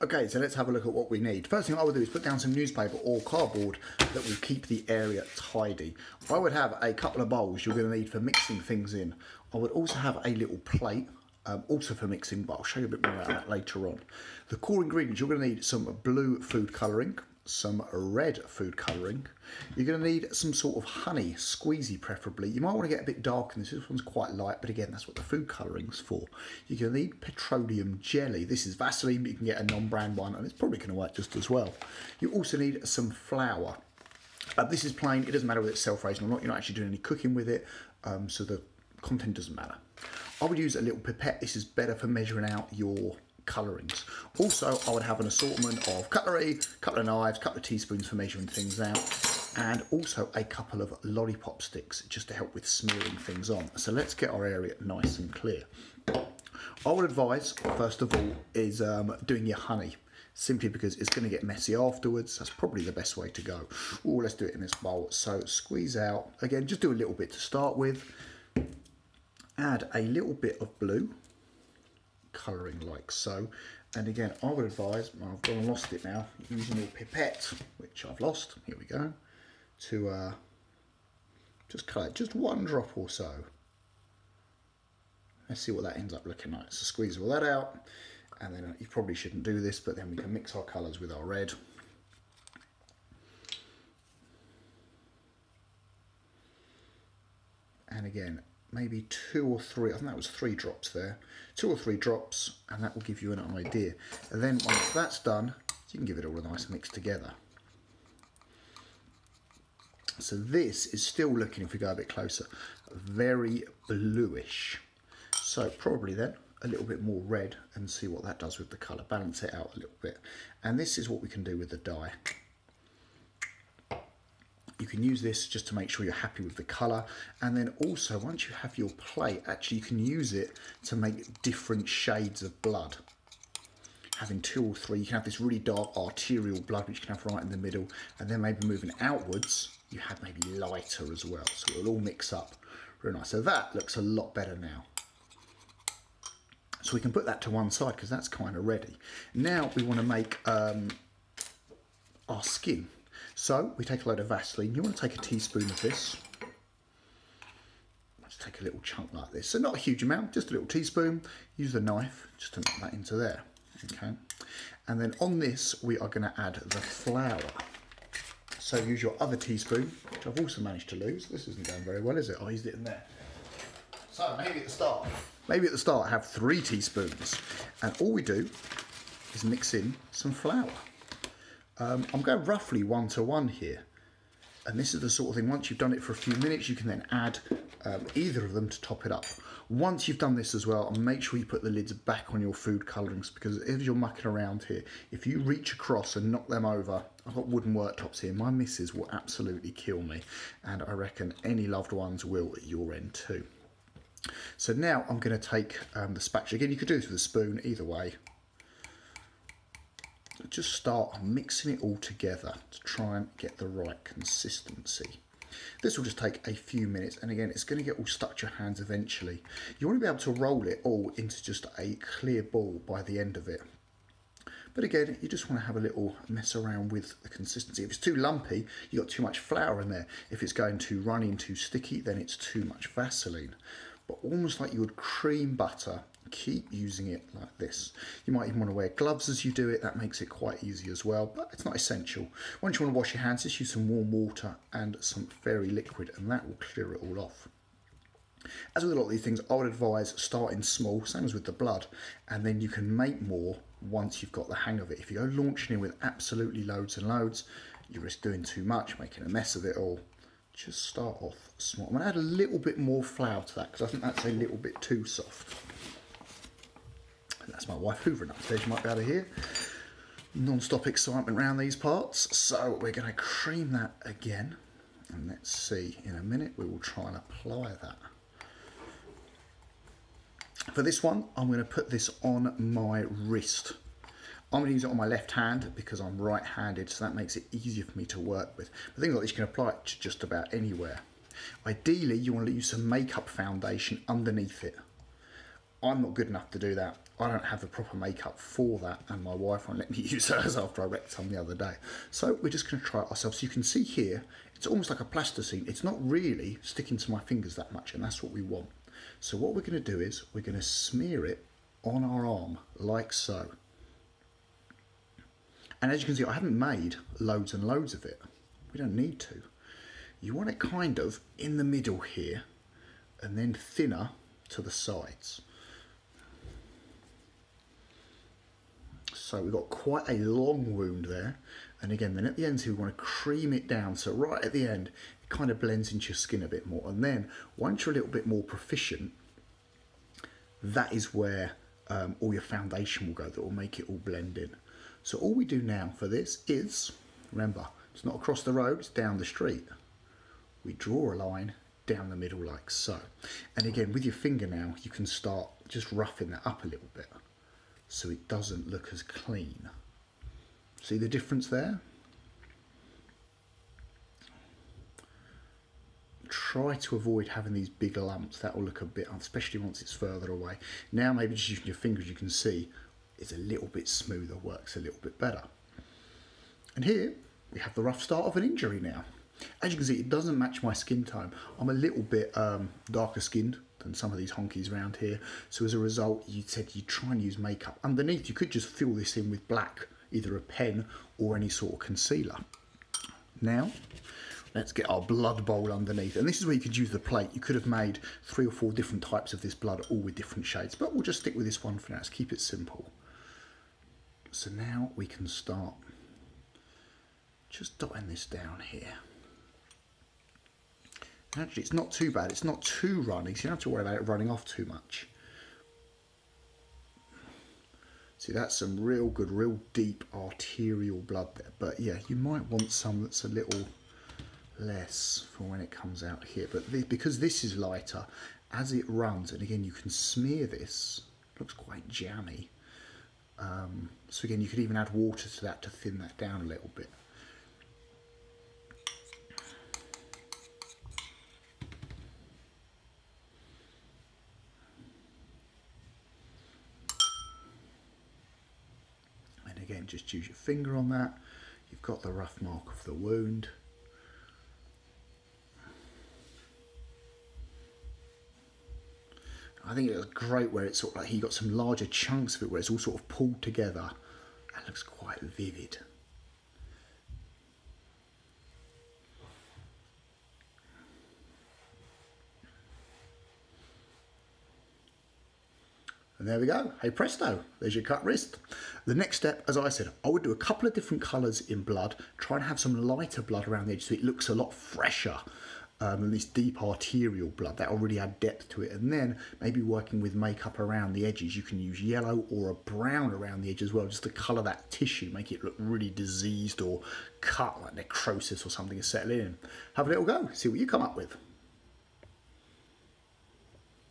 Okay, so let's have a look at what we need. First thing I would do is put down some newspaper or cardboard that will keep the area tidy. I would have a couple of bowls you're going to need for mixing things in. I would also have a little plate, also for mixing, but I'll show you a bit more about that later on. The core ingredients, you're going to need some blue food colouring, some red food colouring. You're going to need some sort of honey, squeezy preferably. You might want to get a bit dark in this. This one's quite light, but again, that's what the food colouring's for. You're going to need petroleum jelly. This is Vaseline, but you can get a non-brand one, and it's probably going to work just as well. You also need some flour. This is plain. It doesn't matter whether it's self-raising or not. You're not actually doing any cooking with it, so the content doesn't matter. I would use a little pipette. This is better for measuring out your colourings. Also, I would have an assortment of cutlery, a couple of knives, a couple of teaspoons for measuring things out, and also a couple of lollipop sticks just to help with smearing things on. So let's get our area nice and clear. I would advise, first of all, is doing your honey, simply because it's going to get messy afterwards. That's probably the best way to go. Oh, let's do it in this bowl. So squeeze out, again, just do a little bit to start with. Add a little bit of blue colouring like so, and again I would advise, I've gone and lost it now, using your pipette, which I've lost, here we go, to just colour just one drop or so. Let's see what that ends up looking like. So squeeze all that out, and then you probably shouldn't do this, but then we can mix our colours with our red. And again, maybe 2 or 3, I think that was 3 drops there, 2 or 3 drops, and that will give you an idea. And then once that's done, you can give it all a nice mix together. So this is still looking, if we go a bit closer, very bluish. So probably then a little bit more red, and see what that does with the colour, balance it out a little bit. And this is what we can do with the dye. You can use this just to make sure you're happy with the colour, and then also once you have your plate, actually you can use it to make different shades of blood. Having 2 or 3, you can have this really dark arterial blood which you can have right in the middle, and then maybe moving outwards you have maybe lighter as well, so it'll all mix up really nice. So that looks a lot better now. So we can put that to one side because that's kind of ready. Now we want to make our skin. So we take a load of Vaseline. You want to take a teaspoon of this. Let's take a little chunk like this. So not a huge amount, just a little teaspoon. Use the knife just to knock that into there. Okay. And then on this, we are going to add the flour. So use your other teaspoon, which I've also managed to lose. This isn't going very well, is it? I used it in there. So maybe at the start, have 3 teaspoons. And all we do is mix in some flour. I'm going roughly 1 to 1 here, and this is the sort of thing, once you've done it for a few minutes, you can then add either of them to top it up. Once you've done this as well, make sure you put the lids back on your food colourings, because if you're mucking around here, if you reach across and knock them over, I've got wooden worktops here, my missus will absolutely kill me, and I reckon any loved ones will at your end too. So now I'm going to take the spatula, again you could do this with a spoon, either way. Just start mixing it all together to try and get the right consistency. This will just take a few minutes, and again it's going to get all stuck to your hands eventually. You want to be able to roll it all into just a clear ball by the end of it. But again, you just want to have a little mess around with the consistency. If it's too lumpy, you've got too much flour in there. If it's going too runny and too sticky, then it's too much Vaseline. But almost like you would cream butter, keep using it like this. You might even want to wear gloves as you do it, that makes it quite easy as well, but it's not essential. Once you want to wash your hands, just use some warm water and some fairy liquid, and that will clear it all off. As with a lot of these things, I would advise starting small, same as with the blood, and then you can make more once you've got the hang of it. If you go launching in with absolutely loads and loads, you risk doing too much, making a mess of it all. Just start off small. I'm going to add a little bit more flour to that because I think that's a little bit too soft. And that's my wife hoovering upstairs, you might be able to hear. Non-stop excitement around these parts. So we're going to cream that again. And let's see, in a minute we will try and apply that. For this one, I'm going to put this on my wrist. I'm going to use it on my left hand because I'm right-handed, so that makes it easier for me to work with. But things like this, you can apply it to just about anywhere. Ideally, you want to use some makeup foundation underneath it. I'm not good enough to do that. I don't have the proper makeup for that, and my wife won't let me use hers after I wrecked some the other day. So we're just going to try it ourselves. So you can see here, it's almost like a plasticine. It's not really sticking to my fingers that much, and that's what we want. So what we're going to do is we're going to smear it on our arm like so. And as you can see, I haven't made loads and loads of it. We don't need to. You want it kind of in the middle here, and then thinner to the sides. So we've got quite a long wound there. And again, then at the ends here, we want to cream it down. So right at the end, it kind of blends into your skin a bit more. And then once you're a little bit more proficient, that is where all your foundation will go. That will make it all blend in. So all we do now for this is, remember, it's not across the road, it's down the street. We draw a line down the middle like so. And again, with your finger now, you can start just roughing that up a little bit so it doesn't look as clean. See the difference there? Try to avoid having these big lumps. That will look a bit, especially once it's further away. Now maybe just using your fingers, you can see it's a little bit smoother, works a little bit better. And here we have the rough start of an injury now. As you can see, it doesn't match my skin tone. I'm a little bit darker skinned than some of these honkies around here. So as a result, you said you try and use makeup. Underneath, you could just fill this in with black, either a pen or any sort of concealer. Now, let's get our blood bowl underneath. And this is where you could use the plate. You could have made 3 or 4 different types of this blood, all with different shades. But we'll just stick with this one for now. Let's keep it simple. So now we can start just dotting this down here. Actually, it's not too bad. It's not too runny, so you don't have to worry about it running off too much. See, that's some real good, real deep arterial blood there. But yeah, you might want some that's a little less for when it comes out here. But because this is lighter, as it runs, and again, you can smear this, it looks quite jammy. So again, you could even add water to that to thin that down a little bit. Again, just use your finger on that. You've got the rough mark of the wound. I think it was great where it's sort of like he got some larger chunks of it where it's all sort of pulled together and looks quite vivid. And there we go. Hey presto, there's your cut wrist. The next step, as I said, I would do a couple of different colours in blood, try and have some lighter blood around the edge so it looks a lot fresher than this deep arterial blood. That will really add depth to it. And then maybe working with makeup around the edges, you can use yellow or a brown around the edge as well, just to colour that tissue, make it look really diseased or cut, like necrosis or something is settling in. Have a little go, see what you come up with.